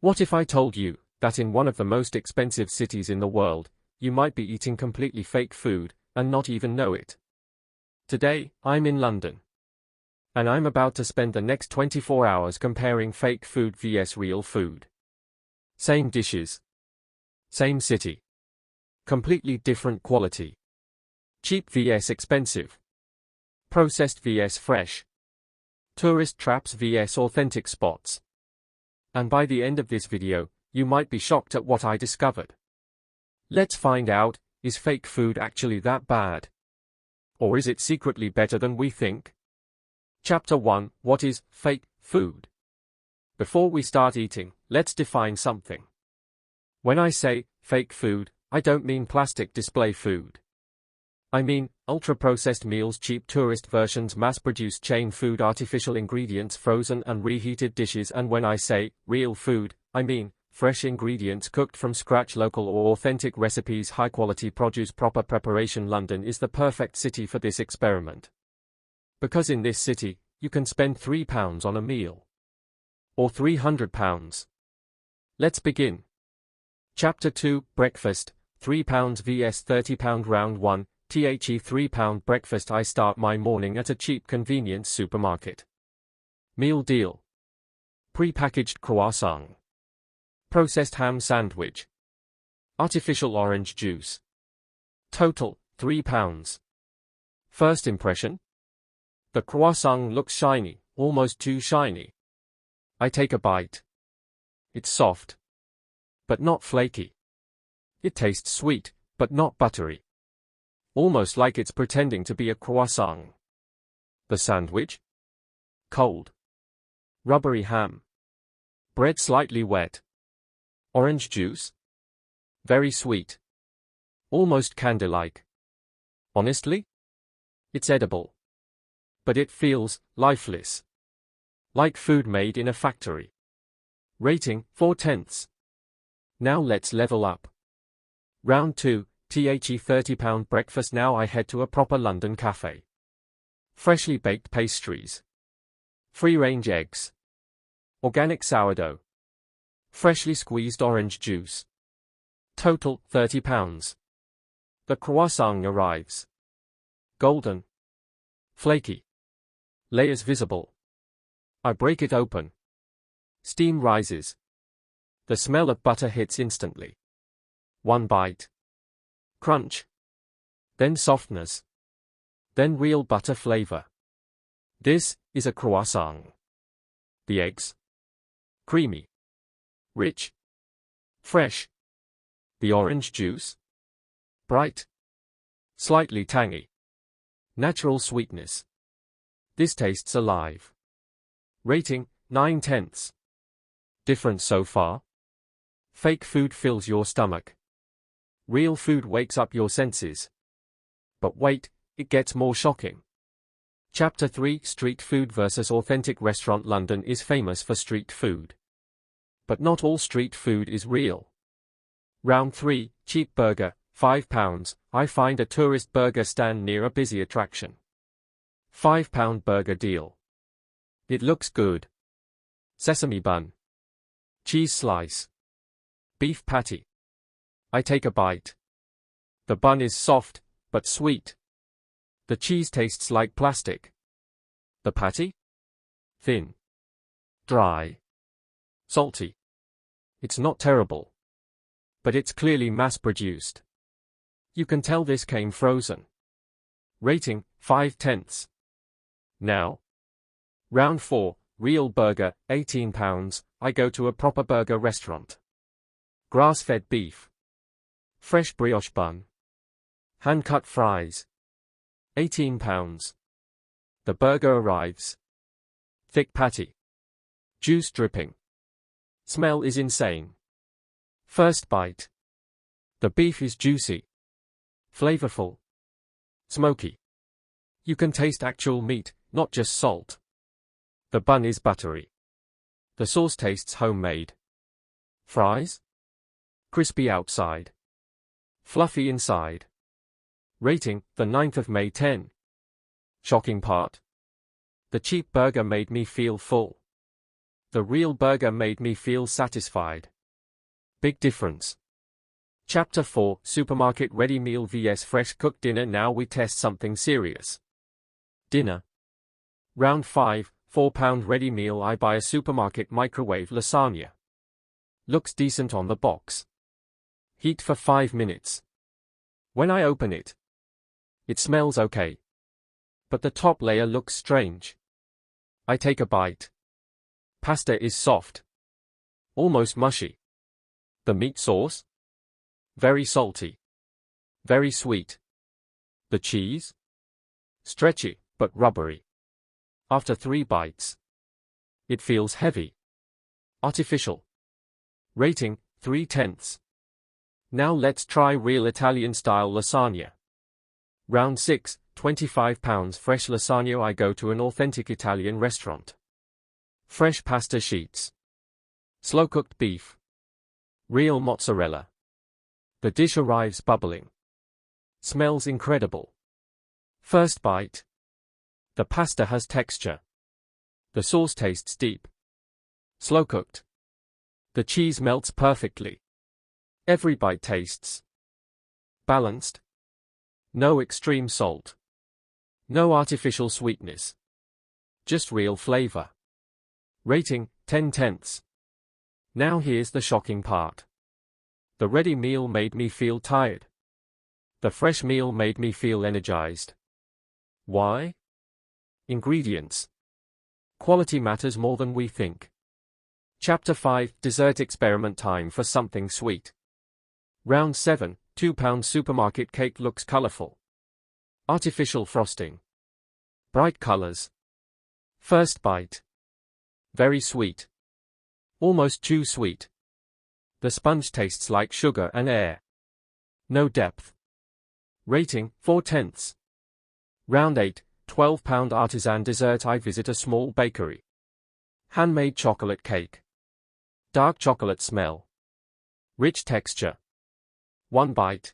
What if I told you that in one of the most expensive cities in the world, you might be eating completely fake food and not even know it? Today, I'm in London. And I'm about to spend the next 24 hours comparing fake food vs real food. Same dishes. Same city. Completely different quality. Cheap vs expensive. Processed vs fresh. Tourist traps vs authentic spots. And by the end of this video, you might be shocked at what I discovered. Let's find out, is fake food actually that bad? Or is it secretly better than we think? Chapter 1, What is fake food? Before we start eating, let's define something. When I say fake food, I don't mean plastic display food. I mean ultra-processed meals, cheap tourist versions, mass-produced chain food, artificial ingredients, frozen and reheated dishes. And when I say real food, I mean fresh ingredients cooked from scratch, local or authentic recipes, high-quality produce, proper preparation. London is the perfect city for this experiment. Because in this city, you can spend £3 on a meal. Or £300. Let's begin. Chapter 2, Breakfast, £3 vs £30. Round 1, £3 breakfast. I start my morning at a cheap convenience supermarket. Meal deal. Pre-packaged croissant. Processed ham sandwich. Artificial orange juice. Total, £3. First impression? The croissant looks shiny, almost too shiny. I take a bite. It's soft, but not flaky. It tastes sweet, but not buttery. Almost like it's pretending to be a croissant. The sandwich? Cold. Rubbery ham. Bread slightly wet. Orange juice? Very sweet. Almost candy-like. Honestly? It's edible. But it feels lifeless. Like food made in a factory. Rating, 4/10. Now let's level up. Round 2, £30 breakfast. Now I head to a proper London cafe. Freshly baked pastries. Free-range eggs. Organic sourdough. Freshly squeezed orange juice. Total, £30. The croissant arrives. Golden. Flaky. Layers visible. I break it open. Steam rises. The smell of butter hits instantly. One bite. Crunch. Then softness. Then real butter flavor. This is a croissant. The eggs? Creamy. Rich. Fresh. The orange juice? Bright. Slightly tangy. Natural sweetness. This tastes alive. Rating, 9/10. Different so far? Fake food fills your stomach. Real food wakes up your senses. But wait, it gets more shocking. Chapter 3, Street food versus authentic restaurant. London is famous for street food. But not all street food is real. Round 3, cheap burger, £5. I find a tourist burger stand near a busy attraction. £5 burger deal. It looks good. Sesame bun. Cheese slice. Beef patty. I take a bite. The bun is soft, but sweet. The cheese tastes like plastic. The patty? Thin. Dry. Salty. It's not terrible. But it's clearly mass-produced. You can tell this came frozen. Rating, 5/10. Now. Round 4, real burger, £18. I go to a proper burger restaurant. Grass-fed beef. Fresh brioche bun. Hand-cut fries. £18. The burger arrives. Thick patty. Juice dripping. Smell is insane. First bite. The beef is juicy. Flavorful. Smoky. You can taste actual meat, not just salt. The bun is buttery. The sauce tastes homemade. Fries? Crispy outside. Fluffy inside. Rating, the 9th of May 10. Shocking part. The cheap burger made me feel full. The real burger made me feel satisfied. Big difference. Chapter 4, Supermarket Ready Meal vs Fresh Cooked Dinner. Now we test something serious. Dinner. Round 5, £4 ready meal. I buy a supermarket microwave lasagna. Looks decent on the box. Heat for 5 minutes. When I open it, it smells okay. But the top layer looks strange. I take a bite. Pasta is soft. Almost mushy. The meat sauce? Very salty. Very sweet. The cheese? Stretchy, but rubbery. After 3 bites, it feels heavy. Artificial. Rating, 3/10. Now let's try real Italian-style lasagna. Round 6, £25 fresh lasagna. I go to an authentic Italian restaurant. Fresh pasta sheets. Slow-cooked beef. Real mozzarella. The dish arrives bubbling. Smells incredible. First bite. The pasta has texture. The sauce tastes deep. Slow-cooked. The cheese melts perfectly. Every bite tastes balanced. No extreme salt. No artificial sweetness. Just real flavor. Rating, 10/10. Now here's the shocking part. The ready meal made me feel tired. The fresh meal made me feel energized. Why? Ingredients. Quality matters more than we think. Chapter 5, Dessert Experiment. Time for something sweet. Round 7, £2 supermarket cake. Looks colorful. Artificial frosting. Bright colors. First bite. Very sweet. Almost too sweet. The sponge tastes like sugar and air. No depth. Rating, 4/10. Round 8, £12 artisan dessert. I visit a small bakery. Handmade chocolate cake. Dark chocolate smell. Rich texture. 1 bite.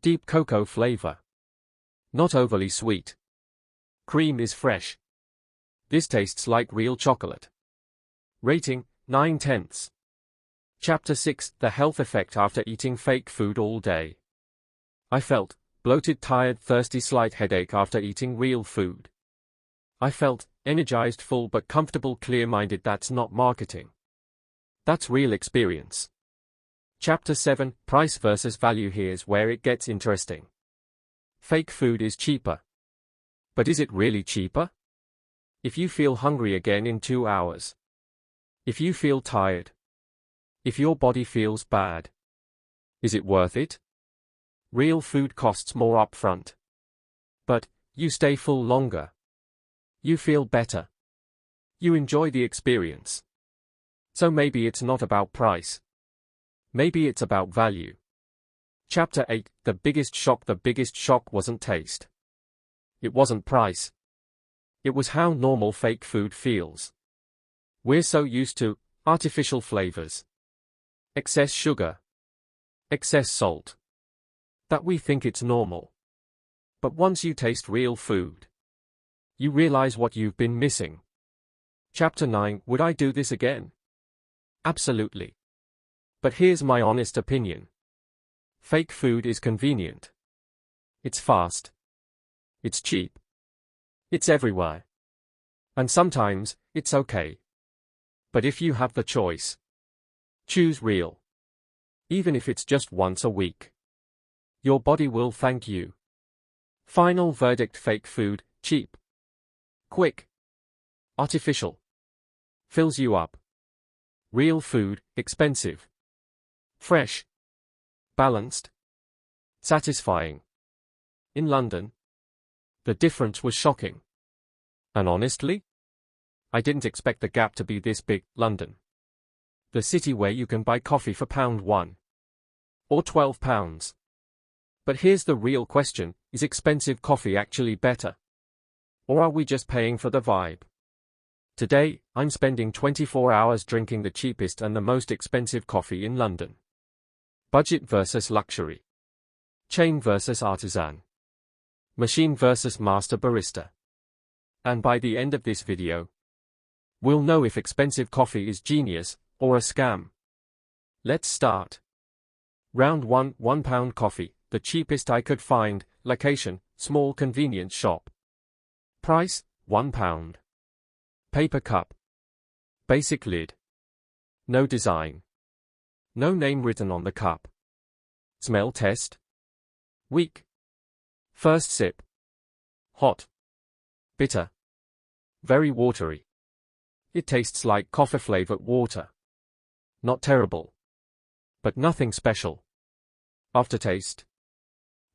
Deep cocoa flavor. Not overly sweet. Cream is fresh. This tastes like real chocolate. Rating, 9/10. Chapter 6, The health effect after eating fake food all day. I felt bloated, tired, thirsty, slight headache after eating real food. I felt energized, full but comfortable, clear-minded. That's not marketing. That's real experience. Chapter 7, Price versus Value. Here's where it gets interesting. Fake food is cheaper. But is it really cheaper? If you feel hungry again in 2 hours. If you feel tired. If your body feels bad. Is it worth it? Real food costs more upfront. But you stay full longer. You feel better. You enjoy the experience. So maybe it's not about price. Maybe it's about value. Chapter 8, The biggest shock. The biggest shock wasn't taste. It wasn't price. It was how normal fake food feels. We're so used to artificial flavors, excess sugar, excess salt, that we think it's normal. But once you taste real food, you realize what you've been missing. Chapter 9, Would I do this again? Absolutely. But here's my honest opinion. Fake food is convenient. It's fast. It's cheap. It's everywhere. And sometimes, it's okay. But if you have the choice, choose real. Even if it's just once a week. Your body will thank you. Final verdict. Fake food, cheap. Quick. Artificial. Fills you up. Real food, expensive. Fresh. Balanced. Satisfying. In London, the difference was shocking. And honestly, I didn't expect the gap to be this big. London, the city where you can buy coffee for £1 or £12. But here's the real question, is expensive coffee actually better? Or are we just paying for the vibe? Today, I'm spending 24 hours drinking the cheapest and the most expensive coffee in London. Budget versus luxury. Chain versus artisan. Machine versus master barista. And by the end of this video, We'll know if expensive coffee is genius or a scam. Let's start. Round 1, £1 coffee, the cheapest I could find. Location, small convenience shop. Price, £1. Paper cup. Basic lid. No design. No name written on the cup. Smell test. Weak. First sip. Hot. Bitter. Very watery. It tastes like coffee-flavored water. Not terrible. But nothing special. Aftertaste.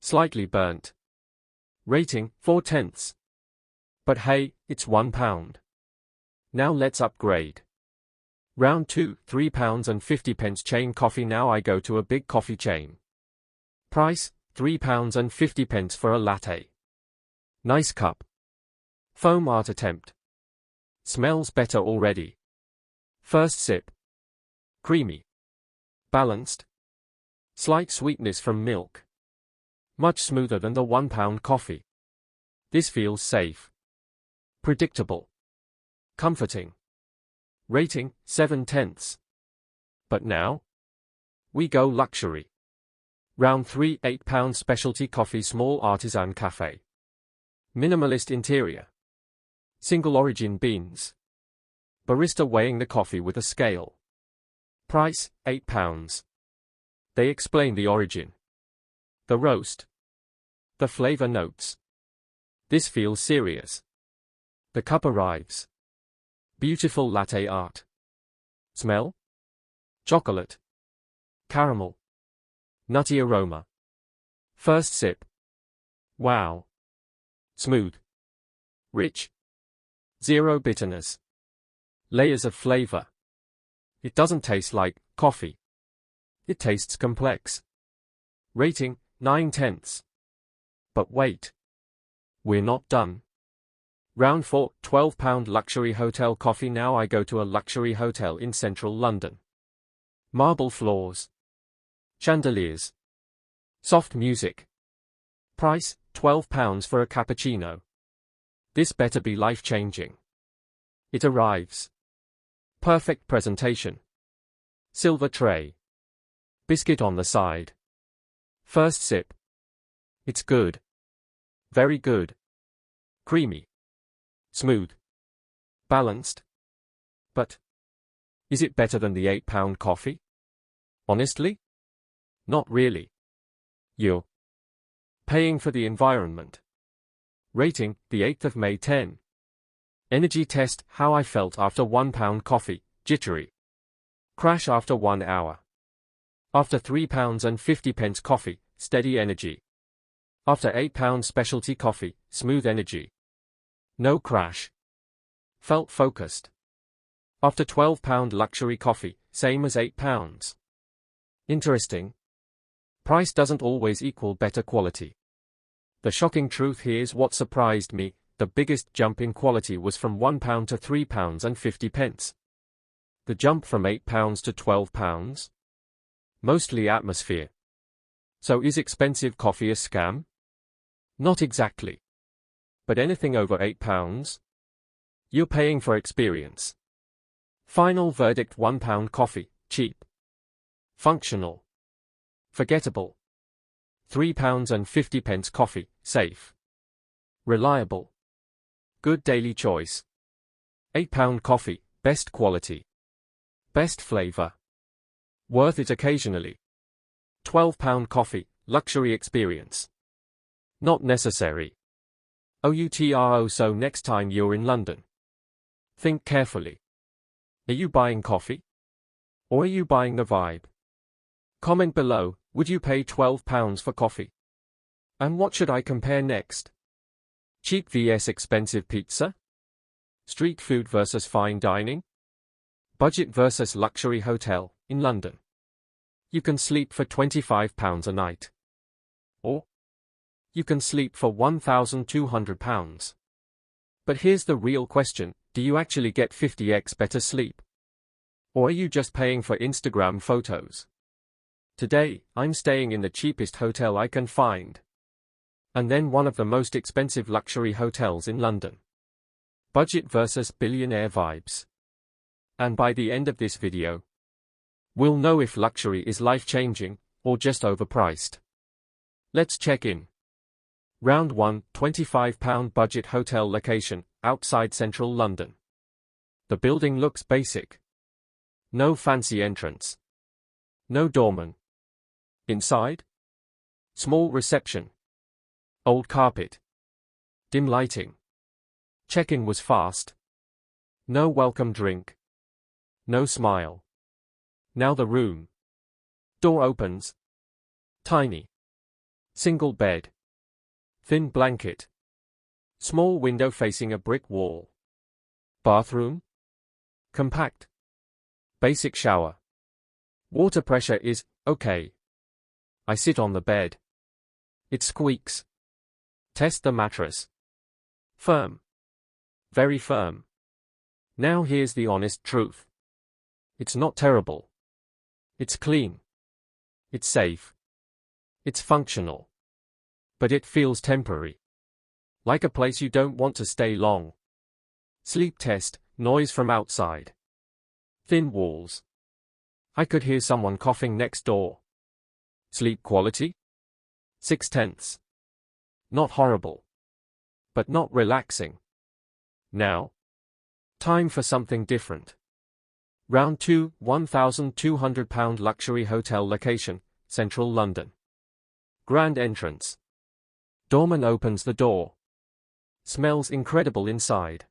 Slightly burnt. Rating, 4/10. But hey, it's £1. Now let's upgrade. Round 2, £3.50 chain coffee. Now I go to a big coffee chain. Price, £3.50 for a latte. Nice cup. Foam art attempt. Smells better already. First sip. Creamy. Balanced. Slight sweetness from milk. Much smoother than the £1 coffee. This feels safe. Predictable. Comforting. Rating, 7/10. But now? We go luxury. Round 3, £8 specialty coffee, small artisan cafe. Minimalist interior. Single origin beans. Barista weighing the coffee with a scale. Price, £8. They explain the origin. The roast. The flavor notes. This feels serious. The cup arrives. Beautiful latte art. Smell? Chocolate. Caramel. Nutty aroma. First sip. Wow. Smooth. Rich. Zero bitterness. Layers of flavor. It doesn't taste like coffee. It tastes complex. Rating, 9/10. But wait. We're not done. Round 4, £12 luxury hotel coffee. Now I go to a luxury hotel in central London. Marble floors. Chandeliers. Soft music. Price, £12 for a cappuccino. This better be life-changing. It arrives. Perfect presentation. Silver tray. Biscuit on the side. First sip. It's good. Very good. Creamy. Smooth. Balanced. But is it better than the £8 coffee? Honestly? Not really. You're paying for the environment. Rating, the 8th of May 10. Energy test, how I felt after £1 coffee, jittery. Crash after 1 hour. After £3.50 coffee, steady energy. After £8 specialty coffee, smooth energy. No crash. Felt focused. After £12 luxury coffee, same as £8. Interesting. Price doesn't always equal better quality. The shocking truth here's what surprised me, the biggest jump in quality was from £1 to £3.50. The jump from £8 to £12? Mostly atmosphere. So is expensive coffee a scam? Not exactly. But anything over £8? You're paying for experience. Final verdict, £1 coffee, cheap. Functional. Forgettable. £3.50 coffee, safe. Reliable. Good daily choice. £8 coffee, best quality. Best flavor. Worth it occasionally. £12 coffee, luxury experience. Not necessary. OUTRO. So next time you're in London, think carefully. Are you buying coffee? Or are you buying the vibe? Comment below, would you pay £12 for coffee? And what should I compare next? Cheap vs expensive pizza? Street food versus fine dining? Budget versus luxury hotel, in London. You can sleep for £25 a night. Or you can sleep for £1,200. But here's the real question, do you actually get 50x better sleep? Or are you just paying for Instagram photos? Today, I'm staying in the cheapest hotel I can find. And then one of the most expensive luxury hotels in London. Budget versus billionaire vibes. and by the end of this video, we'll know if luxury is life-changing or just overpriced. Let's check in. Round 1, £25 budget hotel location, outside central London. The building looks basic. No fancy entrance. No doorman. Inside? Small reception. Old carpet. Dim lighting. Check-in was fast. No welcome drink. No smile. Now the room. Door opens. Tiny. Single bed. Thin blanket. Small window facing a brick wall. Bathroom. Compact. Basic shower. Water pressure is okay. I sit on the bed. It squeaks. Test the mattress. Firm. Very firm. Now here's the honest truth. It's not terrible. It's clean. It's safe. It's functional. But it feels temporary. Like a place you don't want to stay long. Sleep test, noise from outside. Thin walls. I could hear someone coughing next door. Sleep quality? 6/10. Not horrible. But not relaxing. Now. Time for something different. Round 2, £1,200 luxury hotel location, central London. Grand entrance. Doorman opens the door. Smells incredible inside.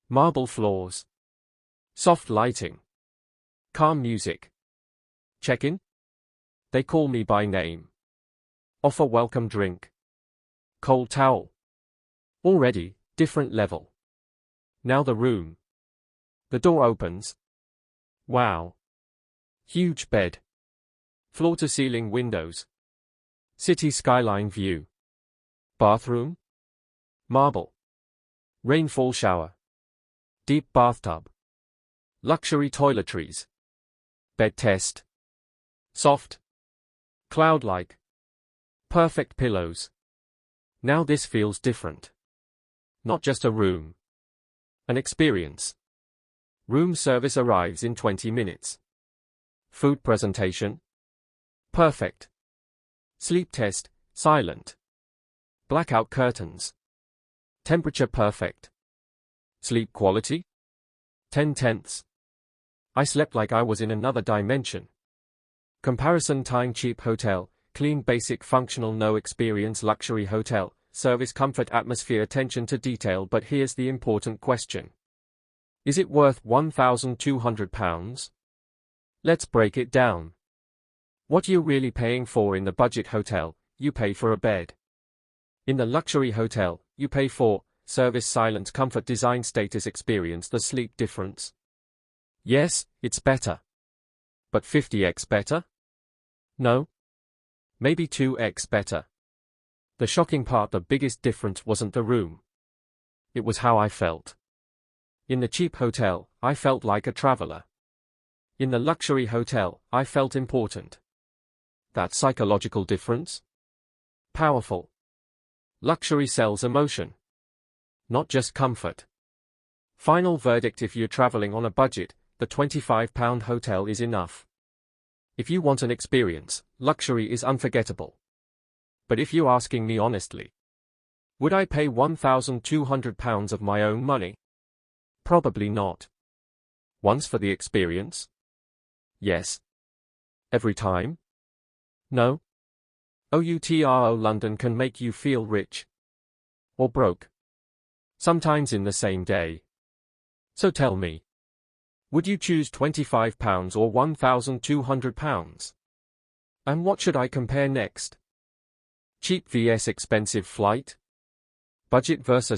Marble floors. Soft lighting. Calm music. Check-in? They call me by name. Offer welcome drink. Cold towel. Already, different level. Now the room. The door opens. Wow. Huge bed. Floor-to-ceiling windows. City skyline view. Bathroom. Marble. Rainfall shower. Deep bathtub. Luxury toiletries. Bed test. Soft. Cloud-like. Perfect pillows. Now this feels different. Not just a room. An experience. Room service arrives in 20 minutes. Food presentation. Perfect. Sleep test, silent. Blackout curtains. Temperature perfect. Sleep quality? 10/10. I slept like I was in another dimension. Comparison time cheap hotel, clean basic functional no experience luxury hotel, service comfort atmosphere attention to detail but here's the important question. Is it worth £1,200? Let's break it down. What you're really paying for in the budget hotel, you pay for a bed. In the luxury hotel, you pay for service silent comfort design status experience the sleep difference. Yes, it's better. But 50x better? No. Maybe 2x better. The shocking part, the biggest difference wasn't the room. It was how I felt. In the cheap hotel, I felt like a traveler. In the luxury hotel, I felt important. That psychological difference? Powerful. Luxury sells emotion. Not just comfort. Final verdict: if you're traveling on a budget, the £25 hotel is enough. If you want an experience, luxury is unforgettable. But if you're asking me honestly, would I pay £1,200 of my own money? Probably not. Once for the experience? Yes. Every time? No. OUTRO London can make you feel rich. Or broke. Sometimes in the same day. So tell me. Would you choose £25 or £1,200? And what should I compare next? Cheap vs expensive flight? Budget versus